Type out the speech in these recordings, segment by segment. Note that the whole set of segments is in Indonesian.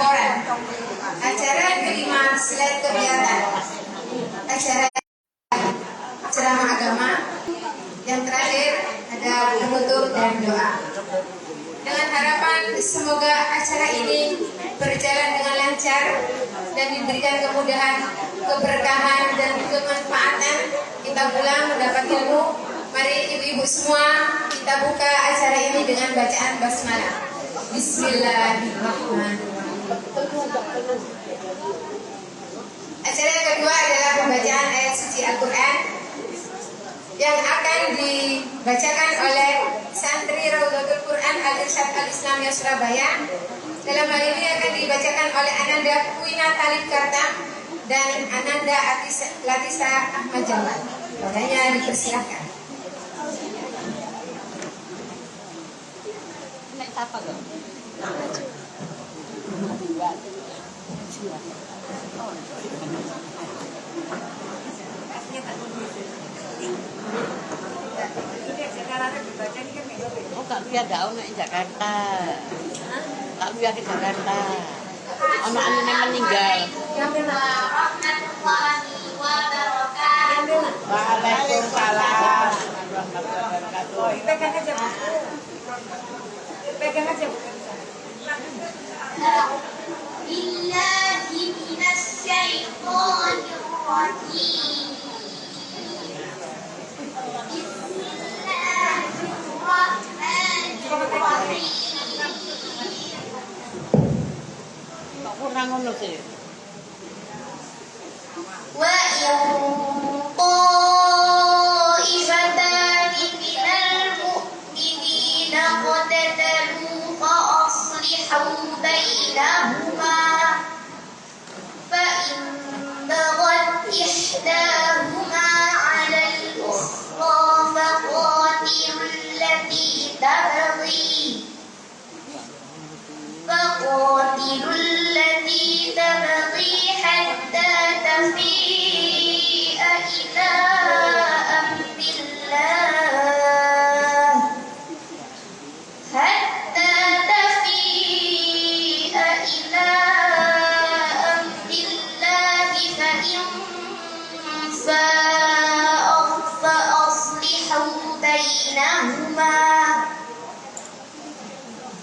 laporan. Acara kelima, slide kegiatan. Acara ceramah agama. Yang terakhir ada penutup dan doa. Dengan harapan semoga acara ini berjalan dengan lancar dan diberikan kemudahan, keberkahan dan kemanfaatan. Kita pulang mendapat ilmu. Mari ibu-ibu semua kita buka acara ini dengan bacaan basmalah. Bismillahirrahmanirrahim. Acara yang kedua adalah pembacaan ayat suci Al-Quran yang akan dibacakan oleh santri Raudhatul Quran Al-Irsyad Al-Islamiyah Surabaya. Dalam hal ini akan dibacakan oleh Ananda Kuina Talib Kartam dan Ananda Latisa Ahmad Jamal. Makanya dipersilahkan. Apa dong? Oh, Kak Bia ada orang di Jakarta. Kak Bia ke Jakarta. Anak-anaknya meninggal. Waalaikumsalam. Pegang aja. Billahi minasyaitonir rajim. Bismillahirrahmanirrahim. Kok kurang ngono sih? Wa بينهما فإن بغت إحداهما على الأخرى فقاتلوا التي تبغي حتى تفيء إلى أمر الله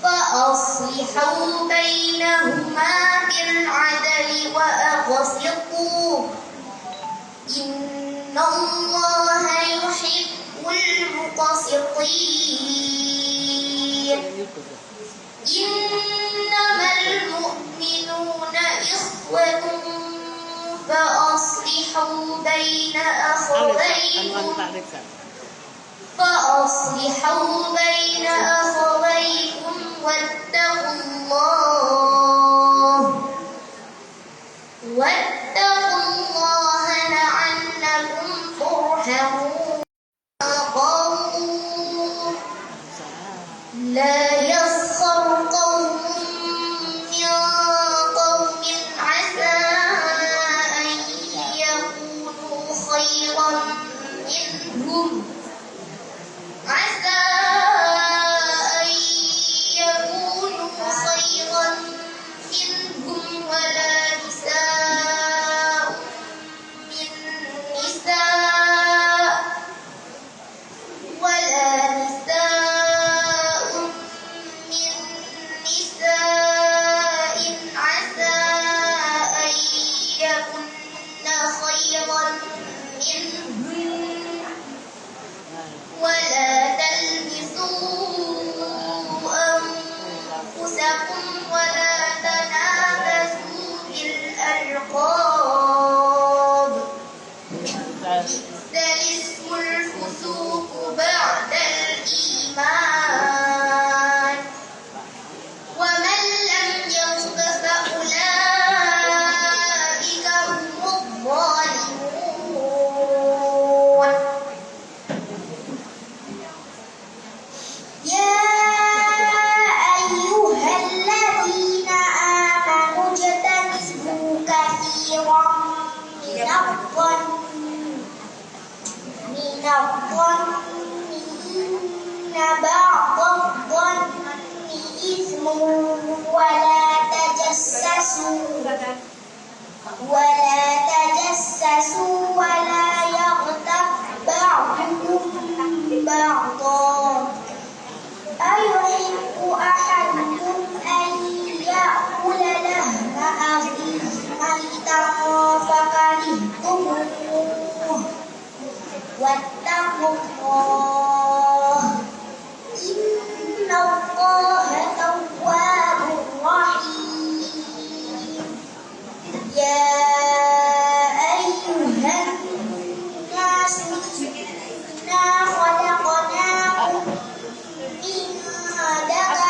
فأصلحوا بينهما بالعدل وأقسطوا إن الله يحب المقسطين إنما المؤمنون إخوة فأصلحوا بين أخويكم واتقوا الله لعلكم ترحمون. لا يسخر قوم من قوم عسى أن يكونوا خيرا منهم ولا نساء من نساء عسى أن يكن خيرا منهن ولا تلبسوا أنفسكم ولا تنابزوا بالألقاب بئس الاسم الفسوق بعد الإيمان ومن لم يتب فأولئك هم الظالمون. يا أيها الذين آمنوا اجتنبوا كثيرا من الظن إن بعض الظن إثم ولا تجسسوا ولا تجسسوا ولا يغتب بعضكم بعضا أيحب أحدكم أن يأكل لحم أخيه ميتا فكرهتموه واتقوا الله إن الله تواب رحيم يا أيها الناس إنا خلقناكم من ذكر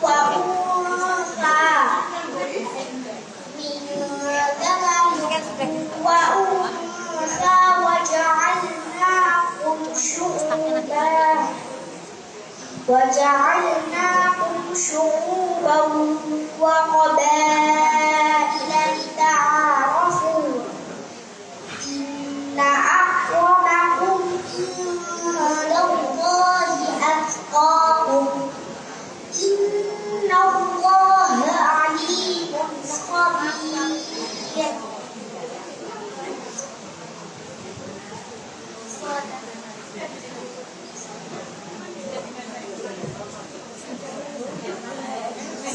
وأنثى وجعلناكم شعوبا وقبائل لتعارفوا إن أكرمكم عند الله أتقاكم إن الله عليم خبير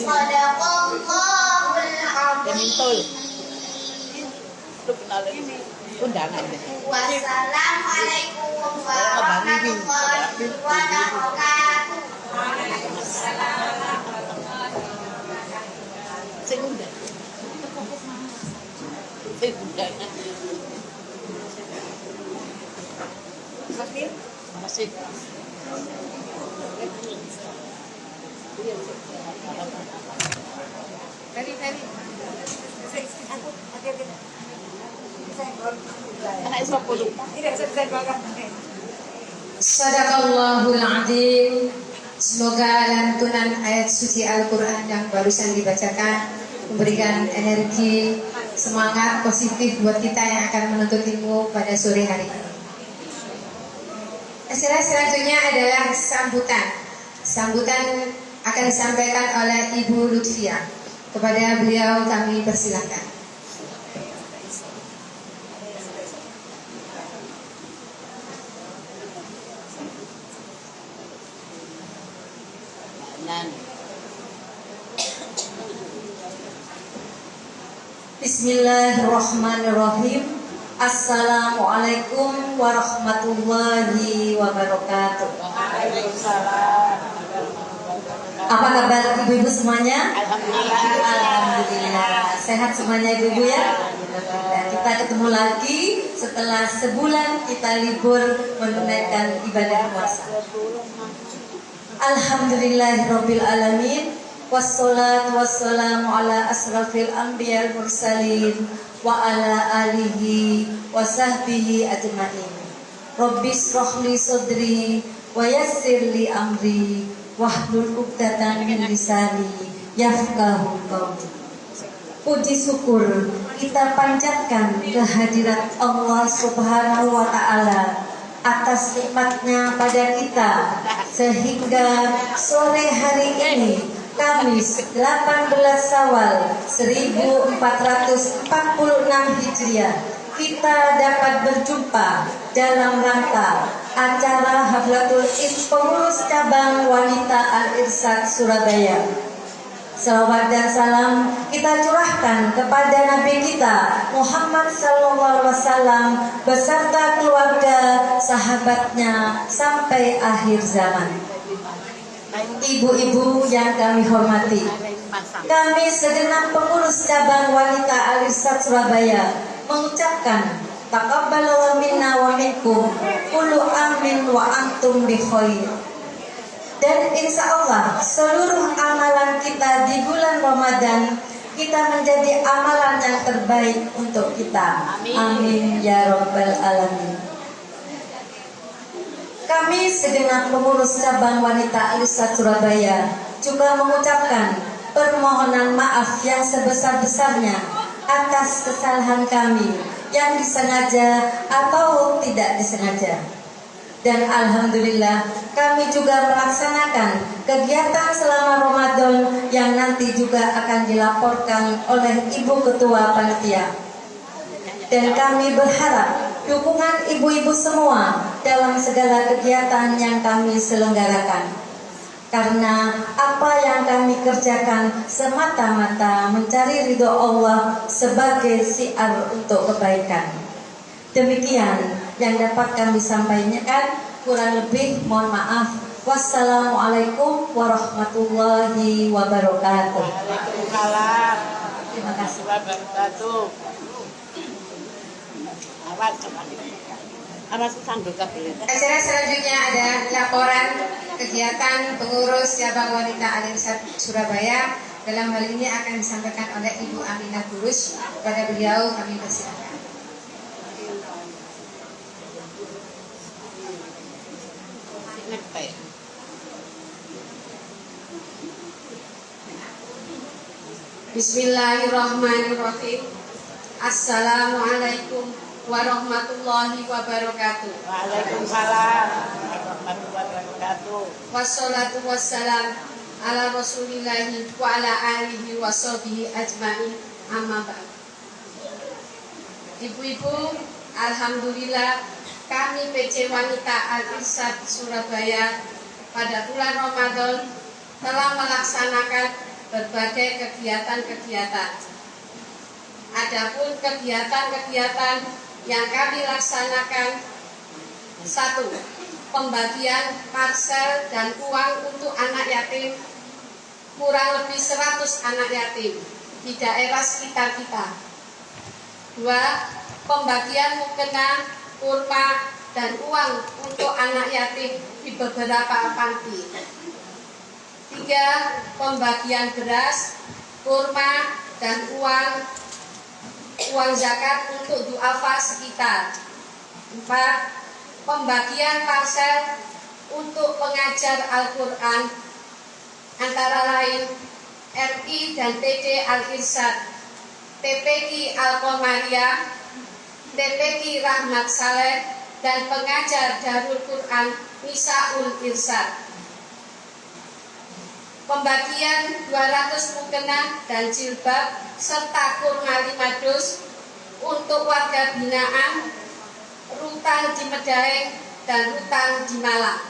Sadaqallahul azim. Undangan. Wassalamualaikum warahmatullahi wabarakatuh. Sing undang. Sing undangan. Masih. Sadaqallahul azim. Semoga lantunan ayat suci Al-Quran yang barusan dibacakan memberikan energi, semangat positif buat kita yang akan menuntut ilmu pada sore hari ini. Acara selanjutnya adalah sambutan. Sambutan akan disampaikan oleh Ibu Lutfia. Kepada beliau kami persilakan. Bismillahirrahmanirrahim. Assalamualaikum warahmatullahi wabarakatuh. Apa kabar ibu-ibu semuanya? Alhamdulillah. Sehat semuanya ibu-ibu ya? Nah, kita ketemu lagi setelah sebulan kita libur menunaikan ibadah puasa. Alhamdulillahirabbil alamin. Wassalatu wassalamu ala asrafil anbiya'il mursalin wa ala alihi wa sahbihi ajma'in. Rabbis shrahli sadri wa yassirli amri wahlul 'uqdatam min lisani yafqahu qawli. Puji syukur kita panjatkan kehadirat Allah Subhanahu wa taala atas nikmatnya pada kita sehingga sore hari ini Kamis 18 Syawal 1446 Hijriah kita dapat berjumpa dalam rangka acara Haflatul Id pengurus cabang wanita Al-Irsyad Surabaya. Salawat dan salam kita curahkan kepada Nabi kita Muhammad SAW beserta keluarga, sahabatnya sampai akhir zaman. Ibu-ibu yang kami hormati, kami segenap pengurus cabang wanita Al-Irsyad Surabaya mengucapkan taqabbalallahu minna wa minkum kullu amin wa antum bi khair. Dan insya Allah seluruh amalan kita di bulan Ramadan kita menjadi amalan yang terbaik untuk kita. Amin ya rabbal alamin. Kami segenap pengurus cabang wanita Al-Irsyad Surabaya juga mengucapkan permohonan maaf yang sebesar-besarnya atas kesalahan kami yang disengaja atau tidak disengaja. Dan alhamdulillah kami juga melaksanakan kegiatan selama Ramadan yang nanti juga akan dilaporkan oleh Ibu Ketua Panitia. Dan kami berharap dukungan ibu-ibu semua dalam segala kegiatan yang kami selenggarakan. Karena apa yang kami kerjakan semata-mata mencari ridho Allah sebagai syiar untuk kebaikan. Demikian yang dapat kami sampaikan, kurang lebih mohon maaf. Wassalamualaikum warahmatullahi wabarakatuh. Waalaikumsalam. Terima kasih. Wabarakatuh. Awas sanduk kabeh. Acara selanjutnya ada laporan kegiatan pengurus cabang wanita Al-Irsyad Surabaya. Dalam hal ini akan disampaikan oleh Ibu Aminah Burus. Kepada beliau kami persilakan. Bismillahirrahmanirrahim. Assalamualaikum warahmatullahi wabarakatuh. Waalaikumsalam warahmatullahi wabarakatuh. Wassalatu wassalam ala rasulillahi wa ala alihi wa sahbihi ajma'in, amma ba'd. Ibu-ibu, alhamdulillah kami PC Wanita Al-Irsyad Surabaya pada bulan Ramadan telah melaksanakan berbagai kegiatan-kegiatan. Adapun kegiatan-kegiatan yang kami laksanakan: 1. Pembagian parsel dan uang untuk anak yatim, kurang lebih 100 anak yatim di daerah sekitar kita. 2. Pembagian mukena, kurma, dan uang untuk anak yatim di beberapa panti. 3. Pembagian beras, kurma, dan uang zakat untuk duafa sekitar. 4. Pembagian parsel untuk pengajar Al-Quran, antara lain RI dan TD Al-Irsyad, TPQ Al-Qomariyah, TPQ Rahmat Saleh, dan pengajar Darul Quran Nisaul Irsyad. Pembagian 200 mukena dan jilbab serta kurma 5 dus untuk warga binaan Rutan di Medaeng dan Rutan di Malang.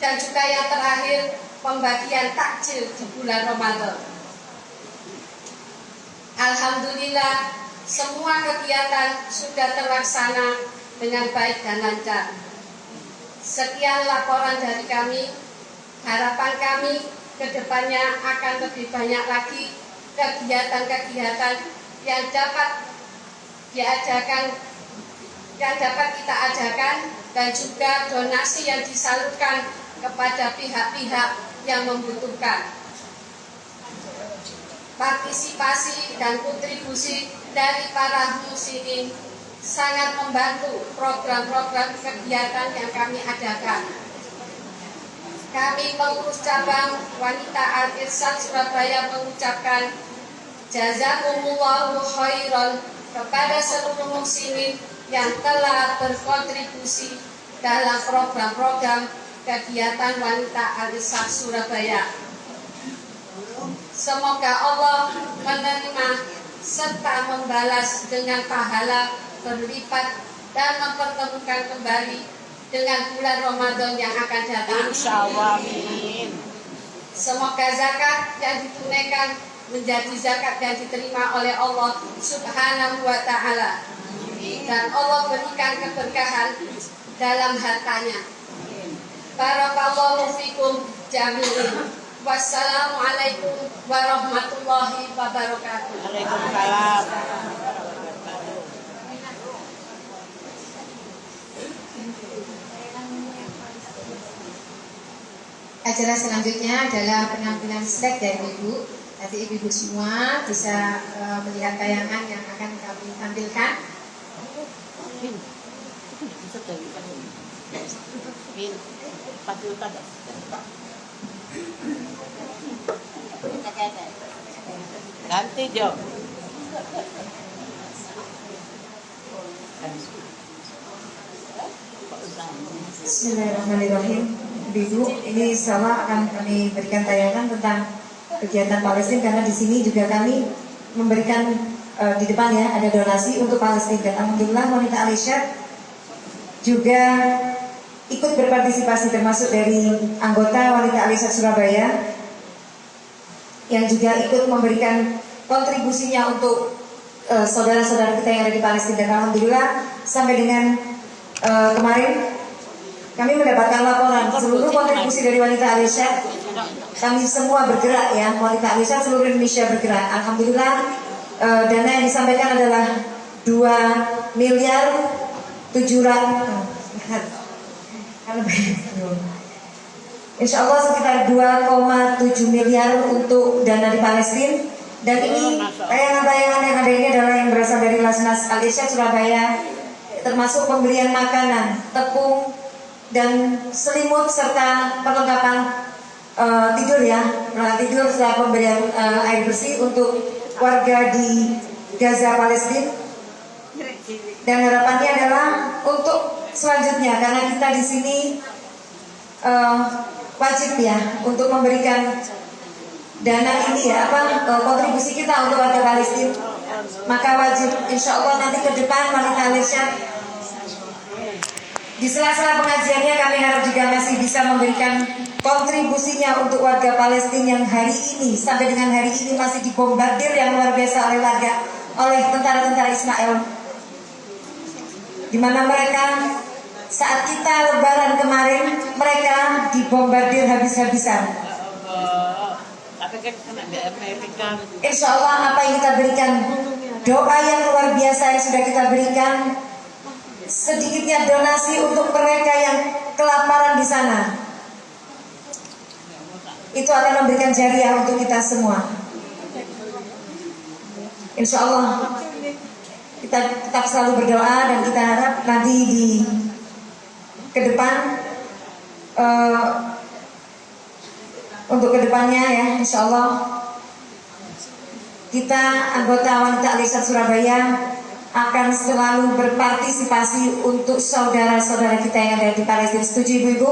Dan juga yang terakhir, pembagian takjil di bulan Ramadan. Alhamdulillah, semua kegiatan sudah terlaksana dengan baik dan lancar. Sekian laporan dari kami. Harapan kami ke depannya akan lebih banyak lagi kegiatan-kegiatan yang dapat kita adakan, dan juga donasi yang disalurkan kepada pihak-pihak yang membutuhkan. Partisipasi dan kontribusi dari para muslimin sangat membantu program-program kegiatan yang kami adakan. Kami pengurus cabang Wanita Al-Irsyad Surabaya mengucapkan jazakumullahu khairan kepada seluruh muslimin yang telah berkontribusi dalam program-program kegiatan Wanita Al-Irsyad Surabaya. Semoga Allah menerima serta membalas dengan pahala berlipat dan mempertemukan kembali dengan bulan Ramadan yang akan datang. Insyaallah, amin. Semoga zakat yang ditunaikan menjadi zakat yang diterima oleh Allah Subhanahu wa Ta'ala, dan Allah berikan keberkahan dalam hartanya. Barakallahu fikum jami'in. Wassalamualaikum warahmatullahi wabarakatuh. Waalaikumsalam. Acara selanjutnya adalah penampilan slide dari ibu. Nanti ibu-ibu semua bisa melihat tayangan yang akan kami tampilkan. Ganti Jo. Bismillahirrahmanirrahim. Ibu, ini sama akan kami berikan tayangan tentang kegiatan Palestina karena di sini juga kami memberikan di depan ya ada donasi untuk Palestina. Dan alhamdulillah wanita Al-Irsyad juga ikut berpartisipasi termasuk dari anggota wanita Al-Irsyad Surabaya yang juga ikut memberikan kontribusinya untuk saudara-saudara kita yang ada di Palestina. Dan alhamdulillah sampai dengan kemarin kami mendapatkan laporan seluruh kontribusi dari wanita Al-Irsyad. Kami semua bergerak ya, wanita Al-Irsyad seluruh Indonesia bergerak. Alhamdulillah dana yang disampaikan adalah 2 miliar 700. Insya Allah sekitar 2,7 miliar untuk dana di Palestina. Dan ini tayangan-tayangan yang ada ini adalah yang berasal dari Lasnas Al-Irsyad Surabaya, termasuk pembelian makanan, tepung, dan selimut serta perlengkapan tidur ya, tidur serta pemberian air bersih untuk warga di Gaza Palestina. Dan harapannya adalah untuk selanjutnya karena kita di sini wajib ya untuk memberikan dana ini ya kontribusi kita untuk warga Palestina, maka wajib insya Allah nanti ke depan wanita Al-Irsyad di sela-sela pengajiannya kami harap juga masih bisa memberikan kontribusinya untuk warga Palestina yang hari ini sampai dengan hari ini masih dibombardir yang luar biasa oleh tentara-tentara Israel, di mana mereka saat kita Lebaran kemarin mereka dibombardir habis-habisan. Insya Allah apa yang kita berikan, doa yang luar biasa yang sudah kita berikan, sedikitnya donasi untuk mereka yang kelaparan di sana, itu akan memberikan jariah untuk kita semua. Insya Allah kita tetap selalu berdoa dan kita harap nanti di ke depan untuk kedepannya ya, insya Allah kita anggota wanita Al-Irsyad Surabaya akan selalu berpartisipasi untuk saudara-saudara kita yang ada di Palestina. Setuju Ibu-Ibu?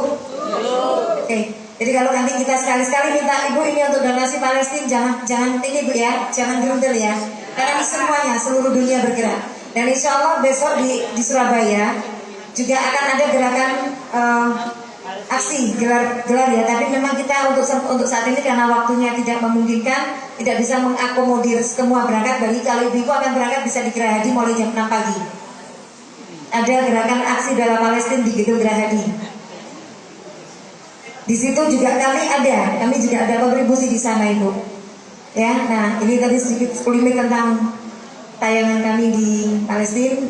Oke. Jadi kalau nanti kita sekali-sekali minta Ibu ini untuk donasi Palestina, jangan ini Bu ya, jangan gerundel ya. Karena ini semuanya seluruh dunia bergerak. Dan insya Allah besok di Surabaya juga akan ada gerakan aksi gelar ya. Tapi memang kita untuk saat ini karena waktunya tidak memungkinkan, tidak bisa mengakomodir semua berangkat. Bagi kalau ibu akan berangkat bisa di Gerahadi mulai jam 6 pagi. Ada gerakan aksi bela Palestina di gedung Gerahadi. Di situ juga kami juga ada kontribusi di sana Ibu. Ya, nah ini tadi sedikit sekelumit tentang tayangan kami di Palestina.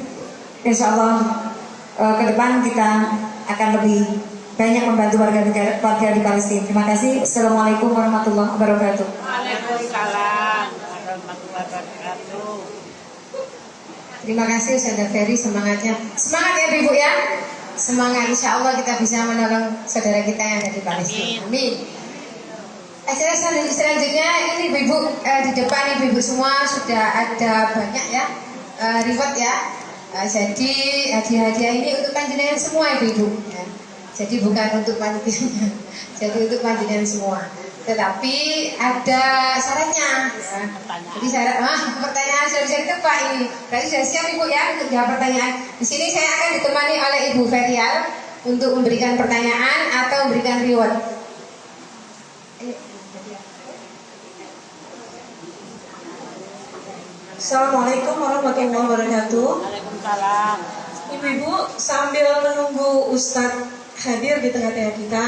Insya Allah ke depan kita akan lebih banyak membantu warga di Palestina. Terima kasih. Assalamualaikum warahmatullahi wabarakatuh. Waalaikumsalam warahmatullahi wabarakatuh. Terima kasih Saudara Ferry, semangatnya. Semangat ya Ibu ya. Semangat, insya Allah kita bisa menolong saudara kita yang ada di Palestina. Amin. Acara selanjutnya ini Ibu di depan Ibu semua sudah ada banyak ya reward ya. Jadi hadiah-hadiah ini untuk panjenengan semua Ibu. Ya. Jadi bukan untuk panitia, jadi untuk panjenengan semua. Tetapi ada syaratnya. Ya. Jadi syarat, pertanyaan sudah bisa ditebak ini. Berarti sudah siap Ibu ya untuk jawab pertanyaan. Di sini saya akan ditemani oleh Ibu Ferial untuk memberikan pertanyaan atau memberikan reward. Assalamualaikum warahmatullahi wabarakatuh. Waalaikumsalam. Ibu-ibu sambil menunggu Ustadz hadir di tengah-tengah kita,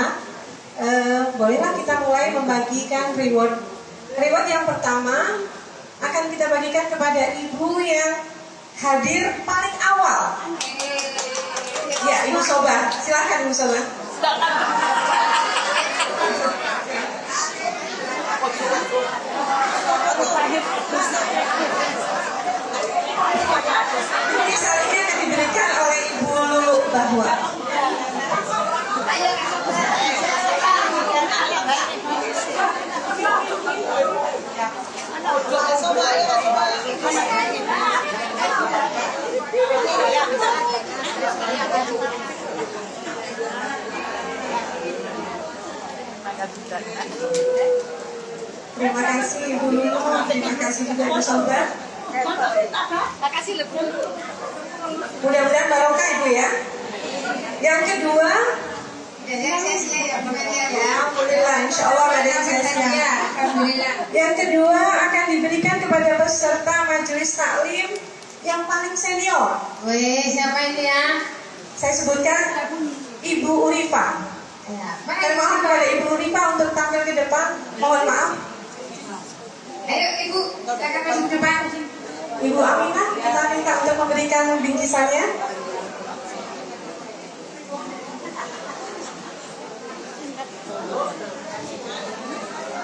bolehlah kita mulai membagikan reward. Reward yang pertama akan kita bagikan kepada ibu yang hadir paling awal. Ya, Ibu Soba, silakan Ibu Soba. Ini salahnya akan diberikan oleh Ibu Lulu Bahwa. Terima kasih Ibu Nunu, terima kasih juga Ibu Sobat. Makasih lebih. Mudah-mudahan barokah Ibu ya. Yang kedua, Ya, sesinya ya, pokoknya ya. Alhamdulillah, insya Allah ada yang Ya, alhamdulillah. Yang kedua akan diberikan kepada peserta majelis taklim yang paling senior. Weh, siapa ini ya? Saya sebutkan Ibu Urifa. Ya, Termohon kepada Ibu Urifa untuk tampil ke depan. Mohon maaf. Ayo Ibu, silakan masuk ke depan. Ibu Aminah, kita minta untuk memberikan bingkisannya.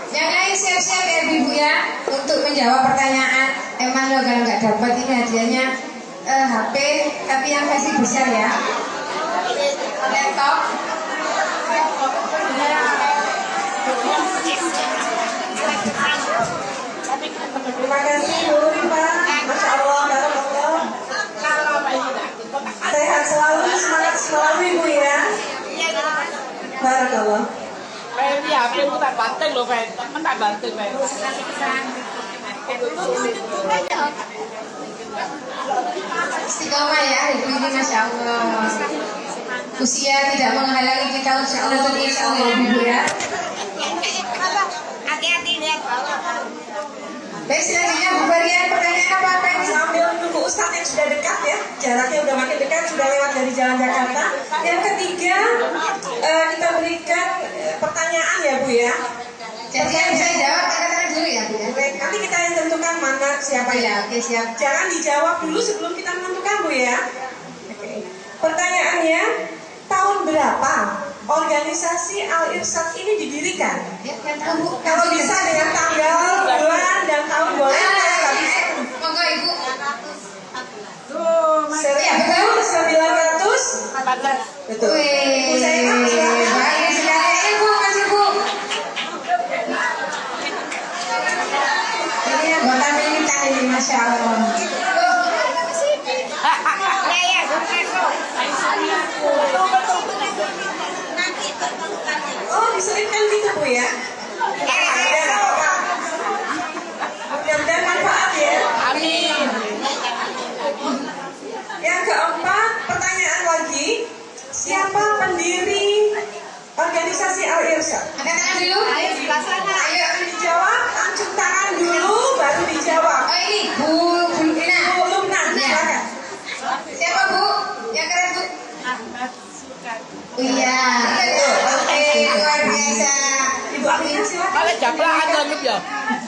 Yang lain siap-siap ya Ibu ya untuk menjawab pertanyaan. Emang lo kalau nggak dapat ini hadiahnya HP, tapi yang versi besar ya. Laptop. Terima kasih Ibu Urifa. Masya Allah, barakallah. Sehat selalu, semangat selalu Ibu ya. Barakallah. Ini HP aku tak banting loh, Fen. Temen tak banting, Fen. Istiqomah ya Ibu ini Masya Allah. Usia tidak menghalangi kita untuk insya Allah Ibu ya. Hati-hati lihat bawah. Baik, selanjutnya Bu bagian pertanyaan apa ini? Sambil menunggu Ustadz yang sudah dekat ya, jaraknya udah makin dekat, sudah lewat dari Jalan Jakarta. Yang ketiga, kita berikan pertanyaan ya Bu ya. Jadi yang bisa jawab angkat tangan dulu ya Bu ya. Baik, nanti kita yang tentukan mana siapa ya. Oke siap. Jangan dijawab dulu sebelum kita menentukan Bu ya. Oke. Pertanyaannya, tahun berapa organisasi Al-Irsyad ini didirikan? Ya, yang tahu Bu. Kalau bisa dengan tanggal, bulan, dan tahun boleh. Kalau nggak bisa, Monggo Ibu. ya, betul, 900. Betul. Wih, Bu saya kan silakan. baik sekali. Ibu, kasih Bu. Ini anggota militan ini, Masya Allah. Ya ya, Oh, diselipkan gitu Bu ya? Ya, nggak apa-apa. Mudah-mudahan manfaat ya. Amin. Yang keempat, pertanyaan lagi. Siapa pendiri organisasi Al-Irsyad? Angkat tangan dulu. Ayo, sebelah sana. Ayo. Ayo dijawab, angkat tangan dulu, baru dijawab. Oh ini, Bu Ina. Bu Lumna, Ya. silakan. Siapa Bu? Yang keren Bu? Iya, betul. Oke, luar biasa. Ibu Aminah silakan. Paling japlaan tuh Nup ya.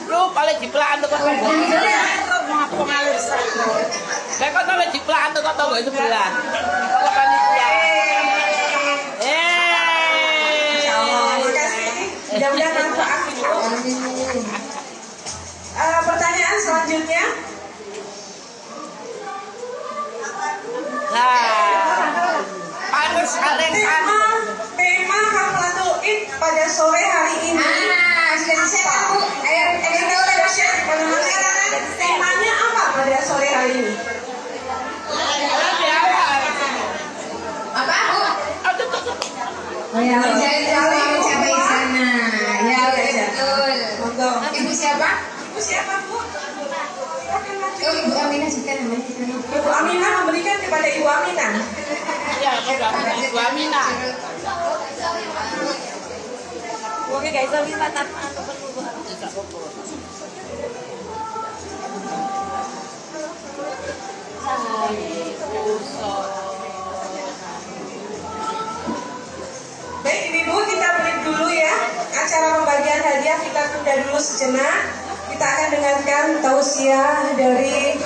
Lu paling japlaan tuh kok tau. Saya kok paling japlaan tuh kok tau itu belah. Kok panitia. Insya Allah, terima kasih. Mudah-mudahan manfaat Ibu. Amin. Pertanyaan selanjutnya. Nah, panas kalengan. Tema Haflatul Id pada sore hari ini. Ah, sudah disiapkan Bu. Ayo, Temanya apa pada sore hari ini? apa Bu? Oh ya, Menjadi tahu mencapai sana. Ya, Ya. betul. Monggo. Ibu siapa? Ibu siapa Bu? Silakan maju. Oh, Ibu Aminah juga namanya. Ibu Aminah memberikan kepada Ibu Aminah. Ya, udah Ibu Aminah. Oke guys, tapi patah. Baik Ibu, kita break dulu ya. Acara pembagian hadiah kita tunda dulu sejenak. Kita akan dengarkan tausiah dari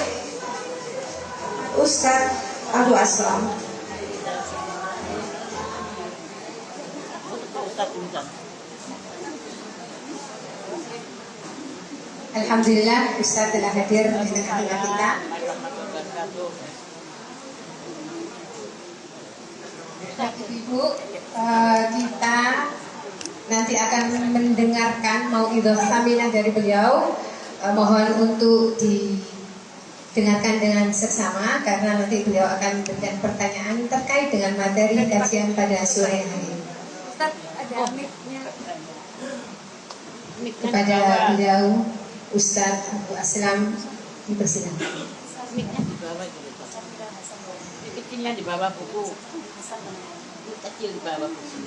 Ustadz Abu Aslam. Alhamdulillah Ustaz telah hadir di tengah-tengah kita. Ibu, kita nanti akan mendengarkan mauidhah saminah dari beliau. Mohon untuk didengarkan dengan seksama karena nanti beliau akan memberikan pertanyaan terkait dengan materi kajian pada sore hari ini. Ustaz, ada mic-nya. kepada beliau Ustadz Abu Aslam dipersilakan. Miknya di bawah dulu. Kecilnya di bawah buku. Kecil di bawah buku.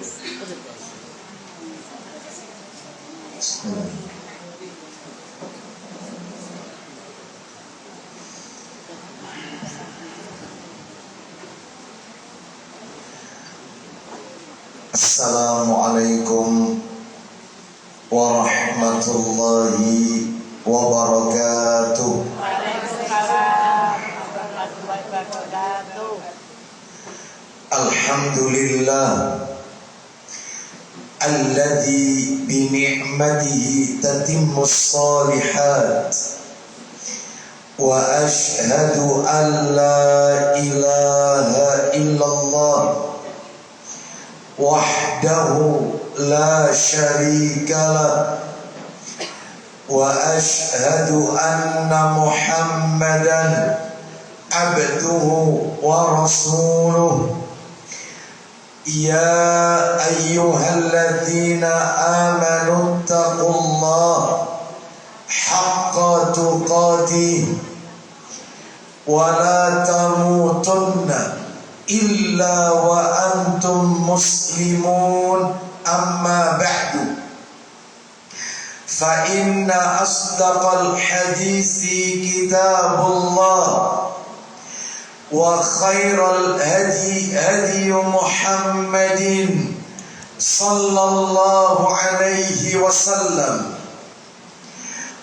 Assalamualaikum warahmatullahi wabarakatuh. Alhamdulillah alladzi bi ni'matihi tatimmus shalihat wa ashhadu an la ilaha illallah wahdahu la syarika lah wa ashhadu anna Muhammadan abduhu wa rasuluh. Ya ayyuhalladzina amanu taqullaha haqqa tuqatih wa la tamutunna illa wa antum muslimun. Amma ba'du, fa inna asdaqal hadisi kitabullah wa khairal hadi hadi Muhammadin sallallahu alaihi wasallam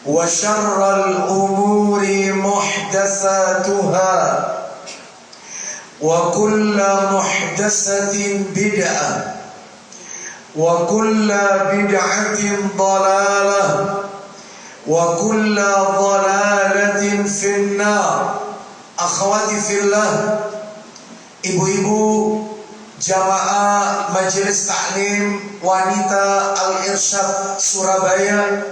wa syarral umuri muhdatsatuha wa kullu muhdatsatin bid'ah wa kullu bid'atin dhalalah wa kullu dhalalatin finnar. Akhwati fillah, ibu-ibu jamaah Majelis Taklim Wanita Al-Irsyad Surabaya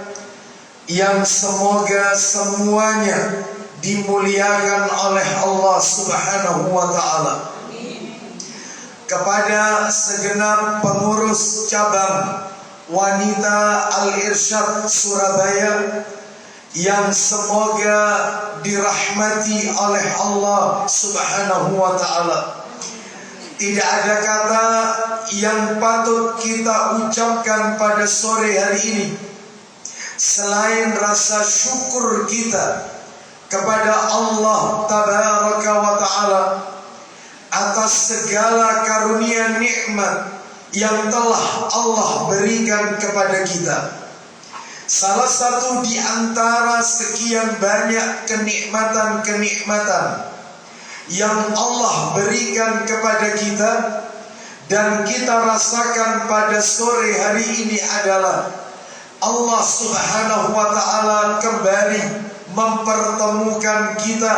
yang semoga semuanya dimuliakan oleh Allah Subhanahu wa ta'ala. Kepada segenap pengurus cabang Wanita Al-Irsyad Surabaya yang semoga dirahmati oleh Allah Subhanahu wa ta'ala. Tidak ada kata yang patut kita ucapkan pada sore hari ini selain rasa syukur kita kepada Allah Tabaraka wa ta'ala atas segala karunia nikmat yang telah Allah berikan kepada kita. Salah satu di antara sekian banyak kenikmatan-kenikmatan yang Allah berikan kepada kita dan kita rasakan pada sore hari ini adalah Allah Subhanahu wa ta'ala kembali mempertemukan kita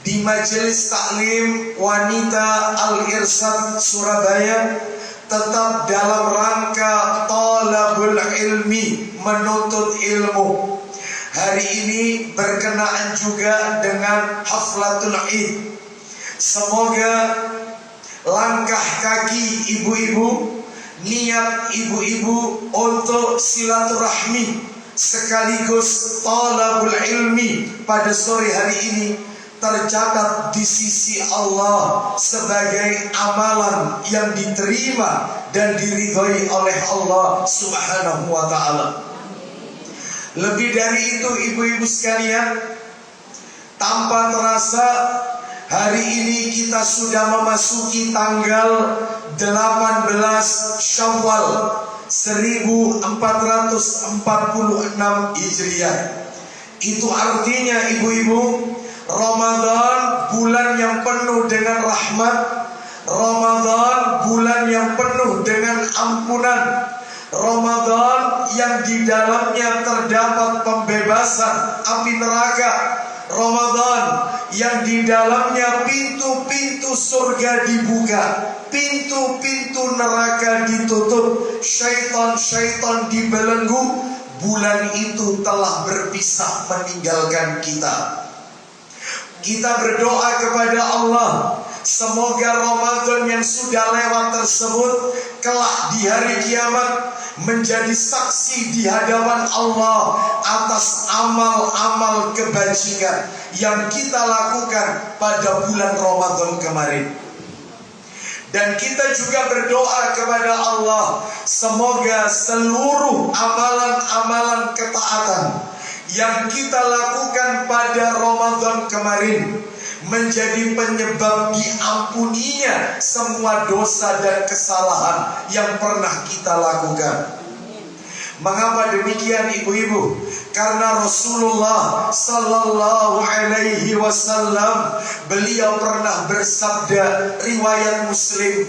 di Majelis Taklim Wanita Al-Irsyad Surabaya, tetap dalam rangka talabul ilmi, menuntut ilmu. Hari ini berkenaan juga dengan haflatul Id. Semoga langkah kaki ibu-ibu, niat ibu-ibu untuk silaturahmi sekaligus talabul ilmi pada sore hari ini tercatat di sisi Allah sebagai amalan yang diterima dan diridhoi oleh Allah Subhanahu wa ta'ala. Lebih dari itu ibu-ibu sekalian, tanpa terasa hari ini kita sudah memasuki tanggal 18 Syawal 1446 Hijriah. Itu artinya ibu-ibu, Ramadan bulan yang penuh dengan rahmat, Ramadan bulan yang penuh dengan ampunan, Ramadan yang di dalamnya terdapat pembebasan api neraka, Ramadan yang di dalamnya pintu-pintu surga dibuka, pintu-pintu neraka ditutup, syaitan-syaitan dibelenggu. Bulan itu telah berpisah meninggalkan kita. Kita berdoa kepada Allah Semoga Ramadan yang sudah lewat tersebut kelak di hari kiamat menjadi saksi di hadapan Allah atas amal-amal kebajikan yang kita lakukan pada bulan Ramadan kemarin. Dan kita juga berdoa kepada Allah, semoga seluruh amalan-amalan ketaatan yang kita lakukan pada Ramadan kemarin menjadi penyebab diampuninya semua dosa dan kesalahan yang pernah kita lakukan. Mengapa demikian ibu-ibu? Karena Rasulullah sallallahu alaihi wasallam beliau pernah bersabda, riwayat Muslim,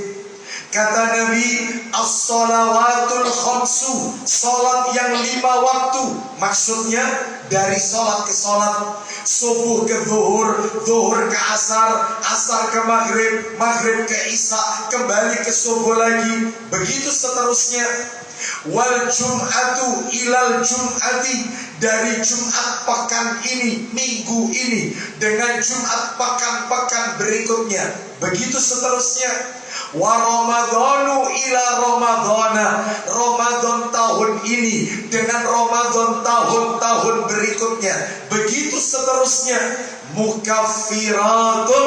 kata Nabi, as-salawatul khamsu, salat yang 5 waktu, maksudnya dari salat ke salat, subuh ke zuhur, zuhur ke asar, asar ke maghrib, maghrib ke isya, kembali ke subuh lagi, begitu seterusnya. Wal jum'atu ilal jum'ati, dari Jumat pekan ini, minggu ini, dengan Jumat pekan-pekan berikutnya, begitu seterusnya. Wa ramadhanu ila ramadhana, Ramadan tahun ini dengan Ramadan tahun-tahun berikutnya, begitu seterusnya. Mukaffiratun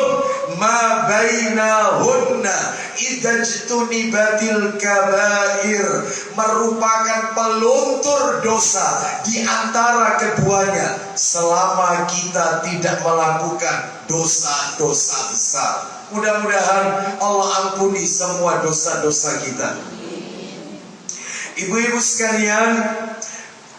ma bainahunna idajtunibatil kabair, merupakan peluntur dosa di antara keduanya selama kita tidak melakukan dosa-dosa besar. Mudah-mudahan Allah ampuni semua dosa-dosa kita. Ibu-ibu sekalian,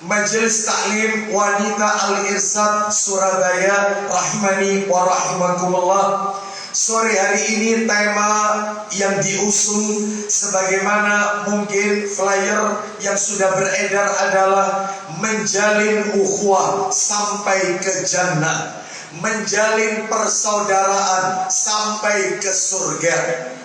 Majelis Taklim Wanita Al-Irsyad Surabaya rahimani wa rahimakumullah, sore hari ini tema yang diusung sebagaimana mungkin flyer yang sudah beredar adalah menjalin ukhuwah sampai ke jannah, menjalin persaudaraan sampai ke surga.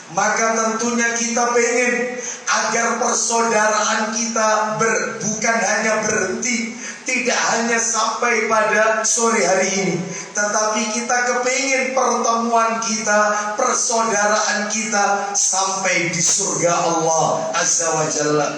Maka tentunya kita pengen agar persaudaraan kita bukan hanya berhenti, tidak hanya sampai pada sore hari ini, tetapi kita kepingin pertemuan kita, persaudaraan kita sampai di surga Allah Azza wa Jalla.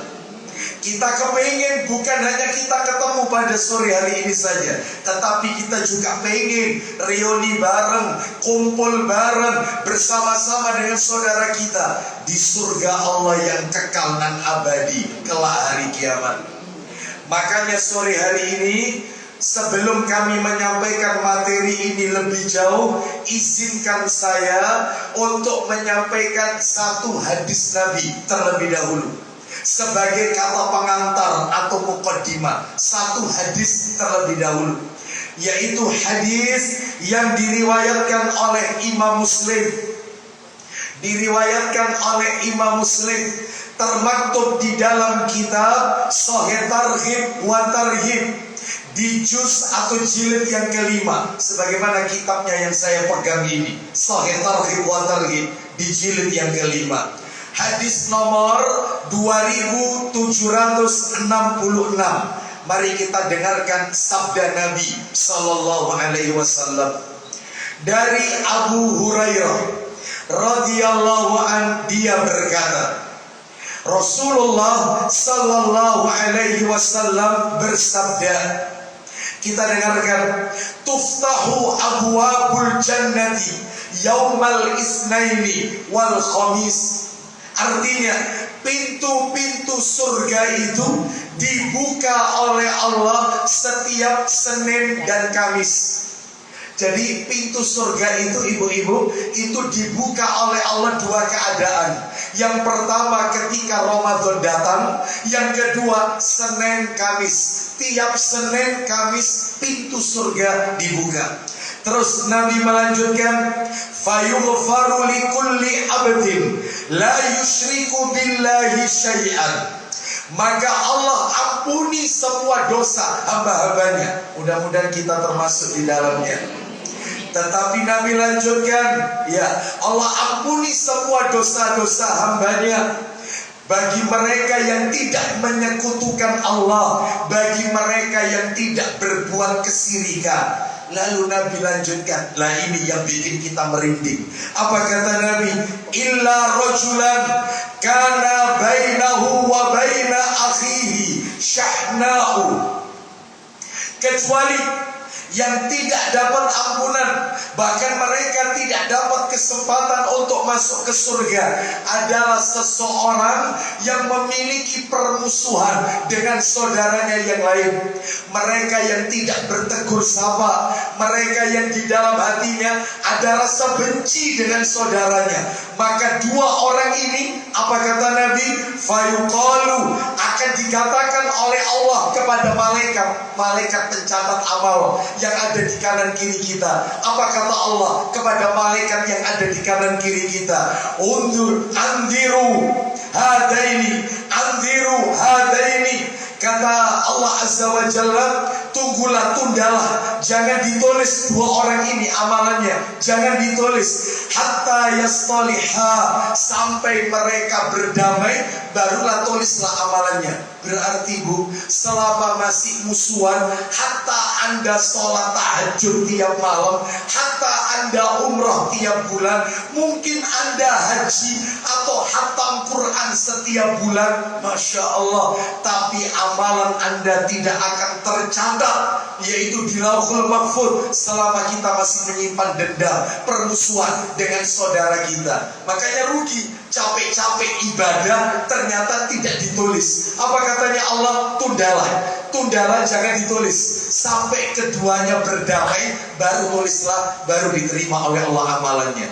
Kita kepingin bukan hanya kita ketemu pada sore hari ini saja, tetapi kita juga pengen reuni bareng, kumpul bareng bersama-sama dengan saudara kita di surga Allah yang kekal dan abadi kelak hari kiamat. Makanya sore hari ini, sebelum kami menyampaikan materi ini lebih jauh, izinkan saya untuk menyampaikan satu hadis Nabi terlebih dahulu sebagai kata pengantar atau muqaddimah. Satu hadis terlebih dahulu, yaitu hadis yang diriwayatkan oleh Imam Muslim. Diriwayatkan oleh Imam Muslim, termaktub di dalam kitab Sahih Targhib wa Tarhib di juz atau jilid yang kelima, sebagaimana kitabnya yang saya pegang ini, Sahih Targhib wa Tarhib di jilid yang kelima. Hadis nomor 2766. Mari kita dengarkan sabda Nabi sallallahu alaihi wasallam dari Abu Hurairah radhiyallahu an, dia berkata, Rasulullah sallallahu alaihi wasallam bersabda, kita dengarkan, tuftahu abwabul jannati yaumal isnaini wal khamis. Artinya pintu-pintu surga itu dibuka oleh Allah setiap Senin dan Kamis. Jadi pintu surga itu ibu-ibu, itu dibuka oleh Allah dua keadaan. Yang pertama ketika Ramadan datang, yang kedua Senin Kamis. Tiap Senin Kamis pintu surga dibuka. Terus Nabi melanjutkan, fayughfaru likulli abdin la yusyriku billahi syai'an. Maka Allah ampuni semua dosa hamba-hambanya. Mudah-mudahan kita termasuk di dalamnya. Tetapi Nabi lanjutkan, ya, Allah ampuni semua dosa-dosa hambanya bagi mereka yang tidak menyekutukan Allah, bagi mereka yang tidak berbuat kesyirikan. Lalu Nabi lanjutkan, lah ini yang bikin kita merinding. Apa kata Nabi? Illa rajulan kana bainahu wa baina akhihi syahna'u. Kecuali yang tidak dapat ampunan, bahkan mereka tidak dapat kesempatan untuk masuk ke surga, adalah seseorang yang memiliki permusuhan dengan saudaranya yang lain. Mereka yang tidak bertegur sapa, mereka yang di dalam hatinya ada rasa benci dengan saudaranya. Maka dua orang ini, apa kata Nabi? Fayuqalu, akan dikatakan oleh Allah kepada malaikat pencatat amal yang ada di kanan kiri kita. Apa kata Allah kepada malaikat yang ada di kanan kiri kita? Anziru hadaini. Kata Allah Azza wa Jalla, tundalah, jangan ditulis dua orang ini amalannya, jangan ditulis, hatta yastaliha, sampai mereka berdamai, barulah tulislah amalannya. Berarti Bu, selama masih musuhan, hatta Anda sholat tahajud tiap malam, hatta Anda umrah tiap bulan, mungkin Anda haji atau hatam Quran setiap bulan, Masya Allah, tapi amalan Anda tidak akan tercatat, yaitu di Lauhul Mahfuz, selama kita masih menyimpan dendam, permusuhan dengan saudara kita. Makanya rugi, capek-capek ibadah ternyata tidak ditulis. Apa katanya Allah? Tundalah, jangan ditulis sampai keduanya berdamai, baru tulislah, baru diterima oleh Allah amalannya.